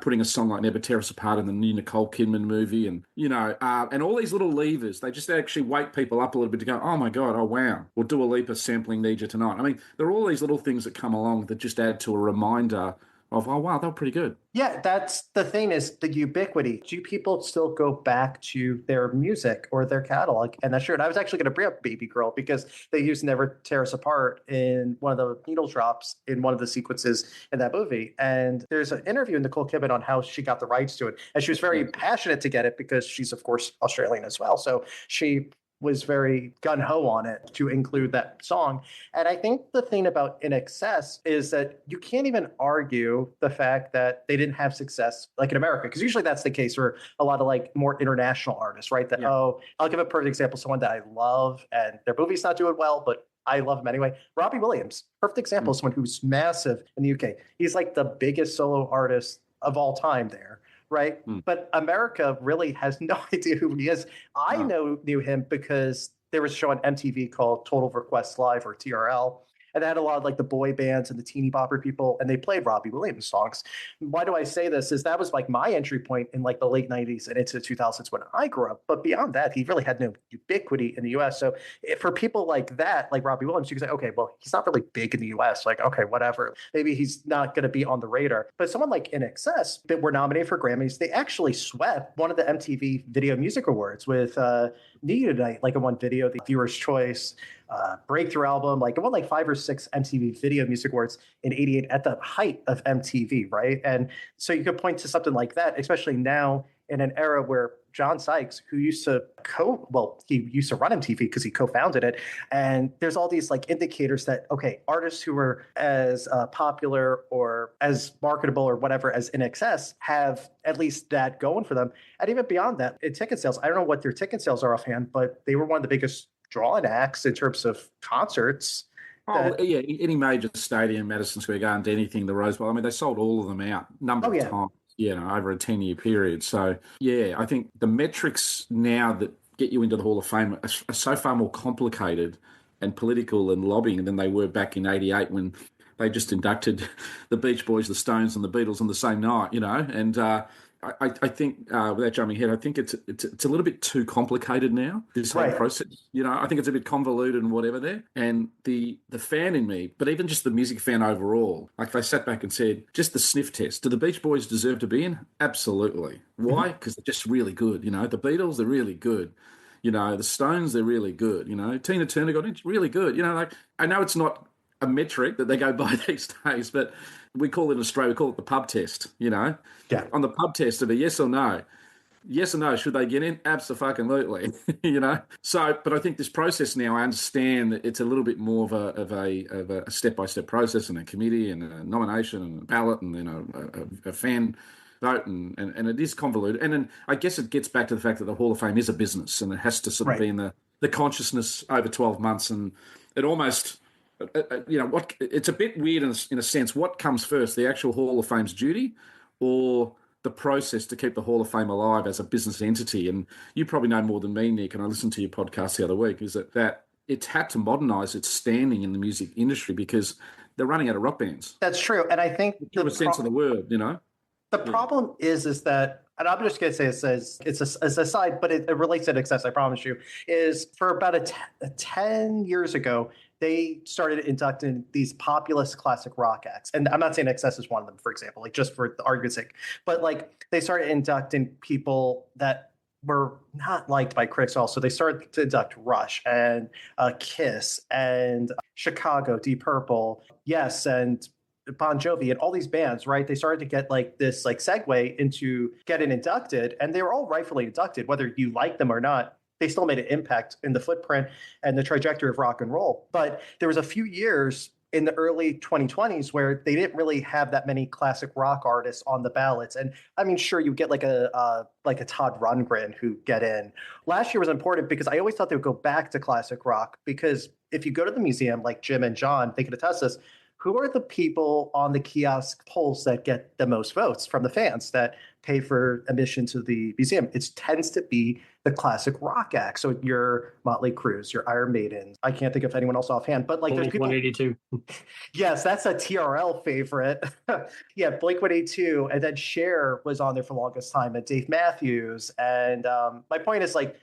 putting a song like Never Tear Us Apart in the new Nicole Kidman movie, and and all these little levers, they just actually wake people up a little bit to go, oh my God, oh wow, or Dua Lipa sampling Need You Tonight. I mean, there are all these little things that come along that just add to a reminder of, oh wow, they're pretty good. Yeah, that's the thing, is the ubiquity. Do people still go back to their music or their catalog? And that's true. And I was actually going to bring up Baby Girl because they used Never Tear Us Apart in one of the needle drops in one of the sequences in that movie. And there's an interview in Nicole Kidman on how she got the rights to it. And she was very passionate to get it because she's, of course, Australian as well. So she was very gung-ho on it to include that song. And I think the thing about INXS is that you can't even argue the fact that they didn't have success like in America, because usually that's the case for a lot of like more international artists, right? That, I'll give a perfect example, someone that I love and their movie's not doing well, but I love him anyway. Robbie Williams, perfect example, someone who's massive in the UK. He's like the biggest solo artist of all time there. Right. But America really has no idea who he is. I knew him because there was a show on MTV called Total Request Live, or TRL. And they had a lot of like the boy bands and the teeny bopper people, and they played Robbie Williams songs. Why do I say this? Is that was like my entry point in like the late 90s and into the 2000s when I grew up. But beyond that, he really had no ubiquity in the US. So for people like that, like Robbie Williams, you can say, okay, well, he's not really big in the US. Like, okay, whatever. Maybe he's not going to be on the radar. But someone like INXS that were nominated for Grammys, they actually swept one of the MTV Video Music Awards with Need You Tonight, like in one video, the Viewer's Choice, breakthrough album, like it won like 5 or 6 MTV Video Music Awards in '88 at the height of MTV, right? And so you could point to something like that, especially now in an era where John Sykes, who used to he used to run MTV because he co-founded it, and there's all these like indicators that, okay, artists who are as popular or as marketable or whatever as INXS have at least that going for them. And even beyond that, in ticket sales, I don't know what their ticket sales are offhand, but they were one of the biggest drawing acts in terms of concerts. Yeah, any major stadium, Madison Square Garden, anything, the Rose Bowl. I mean, they sold all of them out number of times, over a 10-year period. So, yeah, I think the metrics now that get you into the Hall of Fame are so far more complicated and political and lobbying than they were back in '88 when they just inducted the Beach Boys, the Stones, and the Beatles on the same night, and I think, without jumping ahead, I think it's a little bit too complicated now, this whole process. I think it's a bit convoluted and whatever there. And the fan in me, but even just the music fan overall, like they sat back and said, just the sniff test. Do the Beach Boys deserve to be in? Absolutely. Why? Because they're just really good. The Beatles, they're really good. The Stones, they're really good. Tina Turner got in, really good. Like, I know it's not a metric that they go by these days, but we call it in Australia, we call it the pub test, Yeah. On the pub test, of a yes or no. Yes or no, should they get in? Abso-fucking-lutely, So, but I think this process now, I understand that it's a little bit more of a step-by-step process and a committee and a nomination and a ballot and then a fan vote and it is convoluted. And then I guess it gets back to the fact that the Hall of Fame is a business and it has to sort of be in the consciousness over 12 months, and it almost... it's a bit weird in a sense. What comes first, the actual Hall of Fame's duty or the process to keep the Hall of Fame alive as a business entity? And you probably know more than me, Nick, and I listened to your podcast the other week, is that it's had to modernise its standing in the music industry because they're running out of rock bands. That's true. And I think in a sense of the word, The problem is that, and I'm just going to say it's a side, but it relates to INXS, I promise you, is for about 10 years ago, they started inducting these populist classic rock acts. And I'm not saying INXS is one of them, for example, like just for the argument's sake, but like they started inducting people that were not liked by critics also. They started to induct Rush and Kiss and Chicago, Deep Purple, Yes, and Bon Jovi and all these bands, right? They started to get like this like segue into getting inducted, and they were all rightfully inducted, whether you like them or not. They still made an impact in the footprint and the trajectory of rock and roll. But there was a few years in the early 2020s where they didn't really have that many classic rock artists on the ballots. And I mean, sure, you get like a Todd Rundgren who get in. Last year was important because I always thought they would go back to classic rock, because if you go to the museum, like Jim and John, they could attest this, who are the people on the kiosk polls that get the most votes from the fans that pay for admission to the museum? It tends to be the classic rock acts. So your Motley Crues, your Iron Maiden. I can't think of anyone else offhand, but like there's people. 182. Yes, that's a TRL favorite. Yeah, Blink-182, and then Cher was on there for the longest time, and Dave Matthews. And my point is, like,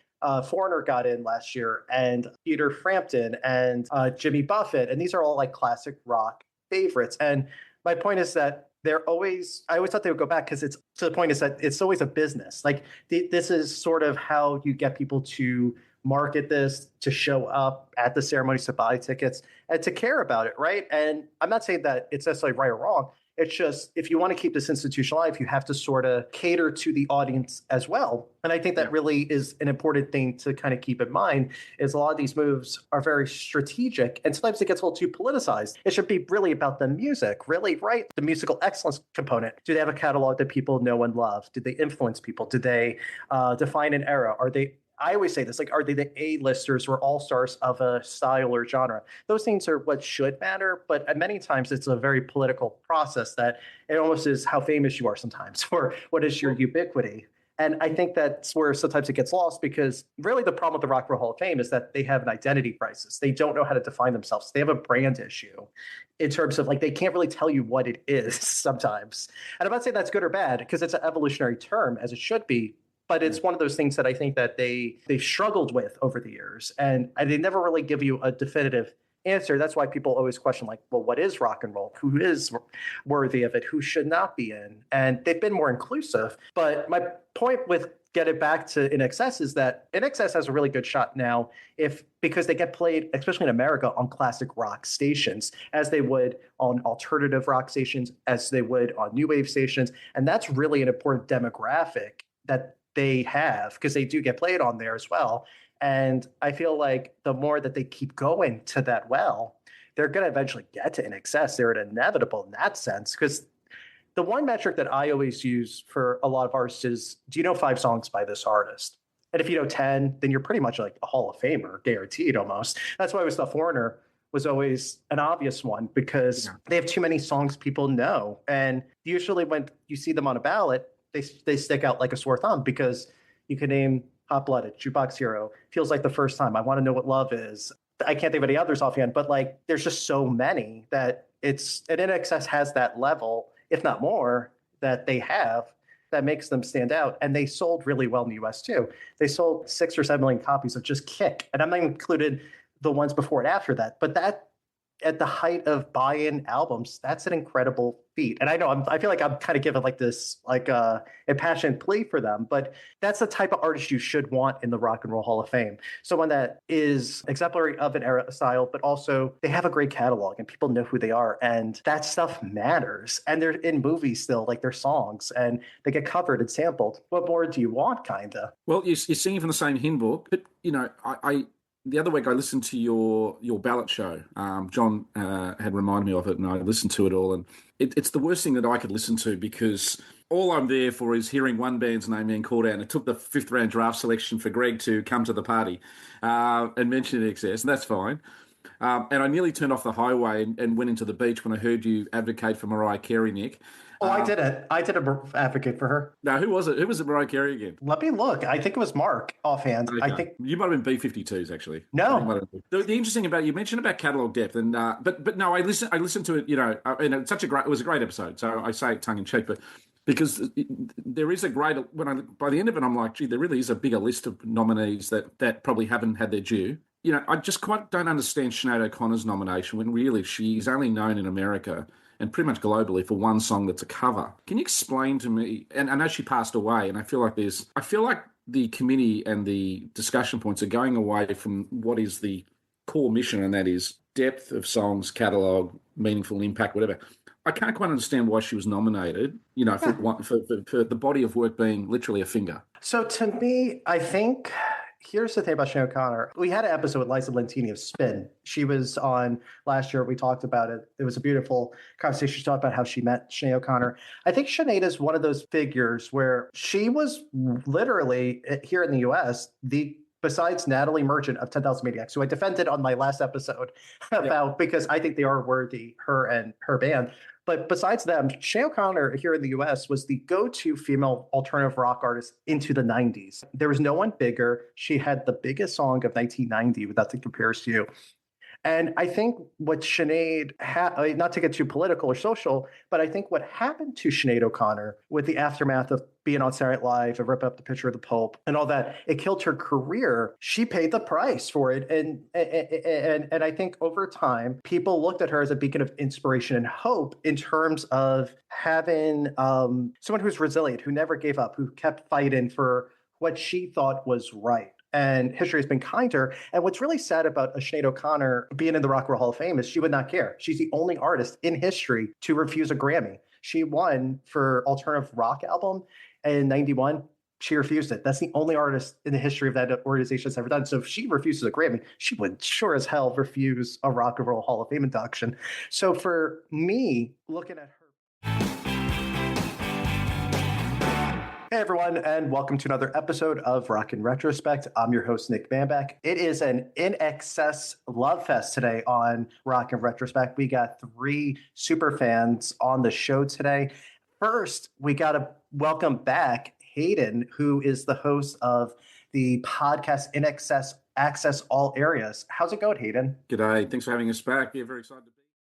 Foreigner got in last year, and Peter Frampton, and Jimmy Buffett, and these are all like classic rock favorites. And my point is that I always thought they would go back, because it's to the point is that it's always a business. Like this is sort of how you get people to market this, to show up at the ceremonies, to buy tickets, and to care about it, right? And I'm not saying that it's necessarily right or wrong. It's just, if you want to keep this institution alive, you have to sort of cater to the audience as well. And I think that really is an important thing to kind of keep in mind, is a lot of these moves are very strategic, and sometimes it gets a little too politicized. It should be really about the music, really, right? The musical excellence component. Do they have a catalog that people know and love? Did they influence people? Did they define an era? I always say this, like, are they the A-listers or all-stars of a style or genre? Those things are what should matter, but many times it's a very political process that it almost is how famous you are sometimes, or what is your ubiquity. And I think that's where sometimes it gets lost, because really the problem with the Rock and Roll Hall of Fame is that they have an identity crisis. They don't know how to define themselves. They have a brand issue in terms of, like, they can't really tell you what it is sometimes. And I'm not saying that's good or bad, because it's an evolutionary term, as it should be. But it's one of those things that I think that they struggled with over the years, and they never really give you a definitive answer. That's why people always question, like, well, what is rock and roll? Who is worthy of it? Who should not be in? And they've been more inclusive. But my point with getting back to INXS is that INXS has a really good shot now, because they get played, especially in America, on classic rock stations, as they would on alternative rock stations, as they would on new wave stations. And that's really an important demographic that they have, because they do get played on there as well. And I feel like the more that they keep going to that well, they're going to eventually get to INXS. They're inevitable in that sense, because the one metric that I always use for a lot of artists is, do you know 5 songs by this artist? And if you know 10, then you're pretty much like a Hall of Famer, guaranteed almost. That's why I always thought Foreigner was always an obvious one, because they have too many songs people know. And usually when you see them on a ballot, they stick out like a sore thumb, because you can name Hot Blooded, Jukebox Hero, Feels Like the First Time, I Want to Know What Love Is. I can't think of any others offhand, but like there's just so many that and INXS has that level, if not more, that they have, that makes them stand out. And they sold really well in the US too. They sold 6 or 7 million copies of just Kick. And I'm not included the ones before and after that, but that, at the height of buy-in albums, that's an incredible feat. And I know I feel like I'm kind of giving like this, like a passionate plea for them, but that's the type of artist you should want in the Rock and Roll Hall of Fame. Someone that is exemplary of an era style, but also they have a great catalog and people know who they are, and that stuff matters. And they're in movies still, like their songs, and they get covered and sampled. What more do you want, kinda? Well, you're singing from the same hymn book, but you know, I the other week I listened to your ballot show. John had reminded me of it, and I listened to it all. And it's the worst thing that I could listen to, because all I'm there for is hearing one band's name being called out. And it took the 5th round draft selection for Greg to come to the party and mention INXS, and that's fine. And I nearly turned off the highway and went into the beach when I heard you advocate for Mariah Carey, Nick. Oh, I did it. I did an advocate for her. Now, who was it? Who was it, Mariah Carey again? Let me look. I think it was Mark offhand. Okay. I think you might have been B-52s actually. No. The interesting about, you mentioned about catalog depth, and but no, I listened to it. You know, and it's it was a great episode. So I say it tongue in cheek, but because there is a great, by the end of it, I'm like, gee, there really is a bigger list of nominees that probably haven't had their due. You know, I just quite don't understand Sinead O'Connor's nomination, when really she's only known in America and pretty much globally for one song that's a cover. Can you explain to me, and I know she passed away, and I feel like the committee and the discussion points are going away from what is the core mission, and that is depth of songs, catalogue, meaningful impact, whatever. I can't quite understand why she was nominated, you know, for the body of work being literally a finger. So to me, I think Here's the thing about Sinead O'Connor. We had an episode with Liza Lentini of Spin. She was on last year. We talked about it. It was a beautiful conversation. She talked about how she met Sinead O'Connor. I think Sinead is one of those figures where she was literally, here in the US, besides Natalie Merchant of 10,000 Maniacs, who I defended on my last episode about, because I think they are worthy, her and her band. But besides them, Sinead O'Connor here in the US was the go-to female alternative rock artist into the 90s. There was no one bigger. She had the biggest song of 1990 with Nothing Compares to You. And I think what Sinead, not to get too political or social, but I think what happened to Sinead O'Connor with the aftermath of being on Saturday Night Live and rip up the picture of the Pope and all that, it killed her career. She paid the price for it. And I think over time, people looked at her as a beacon of inspiration and hope in terms of having someone who's resilient, who never gave up, who kept fighting for what she thought was right. And history has been kinder. And what's really sad about Sinead O'Connor being in the Rock and Roll Hall of Fame is she would not care. She's the only artist in history to refuse a Grammy. She won for alternative rock album in 91. She refused it. That's the only artist in the history of that organization that's ever done. So if she refuses a Grammy, she would sure as hell refuse a Rock and Roll Hall of Fame induction. So for me, looking at her. Hey everyone, and welcome to another episode of Rock in Retrospect. I'm your host, Nick Bambach. It is an INXS love fest today on Rock in Retrospect. We got 3 super fans on the show today. First, we got to welcome back Hayden, who is the host of the podcast INXS Access All Areas. How's it going, Hayden? G'day. Thanks for having us back. Yeah, very excited to be.